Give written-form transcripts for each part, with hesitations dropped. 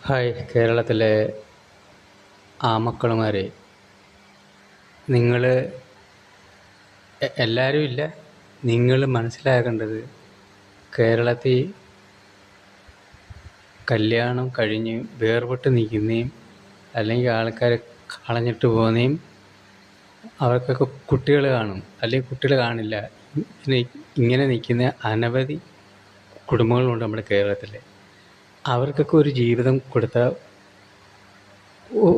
Hi കേരളത്തിലെ ആമക്കളുമാരെ, നിങ്ങൾ എല്ലാവരും ഇല്ല, നിങ്ങൾ മനസ്സിലാക്കേണ്ടത് കേരളത്തിൽ കല്യാണം കഴിഞ്ഞ് വേർപെട്ട് നിൽക്കുന്നതും അല്ലെങ്കിൽ ആൾക്കാരെ കളഞ്ഞിട്ട് പോകുന്നതും അവർക്കൊക്കെ കുട്ടികൾ കാണും അല്ലെങ്കിൽ കുട്ടികൾ കാണില്ല. ഇങ്ങനെ നിൽക്കുന്ന അനവധി കുടുംബങ്ങളുണ്ട് നമ്മുടെ കേരളത്തിൽ. അവർക്കൊക്കെ ഒരു ജീവിതം കൊടുത്താൽ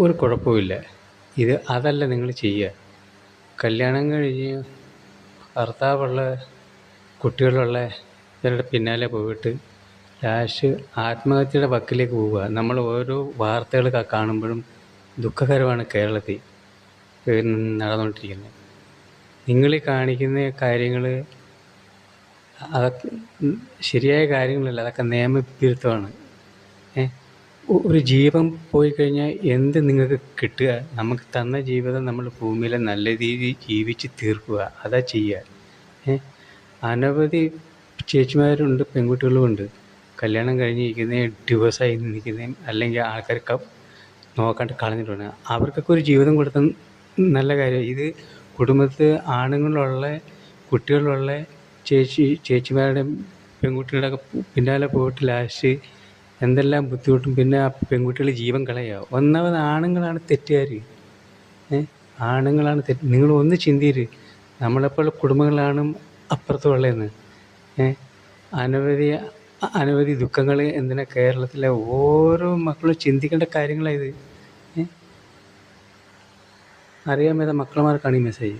ഒരു കുഴപ്പമില്ല. അതല്ല നിങ്ങൾ ചെയ്യുക. കല്യാണം കഴിഞ്ഞ് ഭർത്താവുള്ള കുട്ടികളുള്ള ഇവരുടെ പിന്നാലെ പോയിട്ട് ലാസ്റ്റ് ആത്മഹത്യയുടെ വക്കിലേക്ക് പോവുക. നമ്മൾ ഓരോ വാർത്തകൾ കാണുമ്പോഴും ദുഃഖകരമാണ് കേരളത്തിൽ നടന്നുകൊണ്ടിരിക്കുന്നത്. നിങ്ങളീ കാണിക്കുന്ന കാര്യങ്ങൾ അതൊക്കെ ശരിയായ കാര്യങ്ങളല്ല, അതൊക്കെ നിയമവിരുദ്ധമാണ്. ഒരു ജീവൻ പോയി കഴിഞ്ഞാൽ എന്ത് നിങ്ങൾക്ക് കിട്ടുക? നമുക്ക് തന്ന ജീവിതം നമ്മൾ ഭൂമിയിൽ നല്ല രീതിയിൽ ജീവിച്ച് തീർക്കുക, അതാ ചെയ്യുക. അനവധി ചേച്ചിമാരുണ്ട്, പെൺകുട്ടികളുമുണ്ട് കല്യാണം കഴിഞ്ഞിരിക്കുന്നതും ഡിവോഴ്സായി നിൽക്കുന്നതും അല്ലെങ്കിൽ ആൾക്കാർക്ക് നോക്കാണ്ട് കളഞ്ഞിട്ടുണ്ട്. അവർക്കൊക്കെ ഒരു ജീവിതം കൊടുത്ത നല്ല കാര്യം. ഇത് കുടുംബത്തിൽ ആണുങ്ങളുള്ള കുട്ടികളുള്ള ചേച്ചിമാരുടെയും പെൺകുട്ടികളുടെയൊക്കെ പിന്നാലെ പോയിട്ട് ലാസ്റ്റ് എന്തെല്ലാം ബുദ്ധിമുട്ടും. പിന്നെ ആ പെൺകുട്ടികൾ ജീവൻ കളയുക. ഒന്നാമത് ആണുങ്ങളാണ് തെറ്റുകാർ. ആണുങ്ങളാണ് നിങ്ങൾ ഒന്ന് ചിന്തിര്, നമ്മളെപ്പോലുള്ള കുടുംബങ്ങളാണ് അപ്പുറത്തുള്ളതെന്ന്. അനവധി ദുഃഖങ്ങൾ എന്തിനാ കേരളത്തിലെ ഓരോ മക്കളും ചിന്തിക്കേണ്ട കാര്യങ്ങളാണ് ഇത്. അറിയാൻ മേല മക്കളമാർക്കാണ് ഈ മെസ്സേജ്.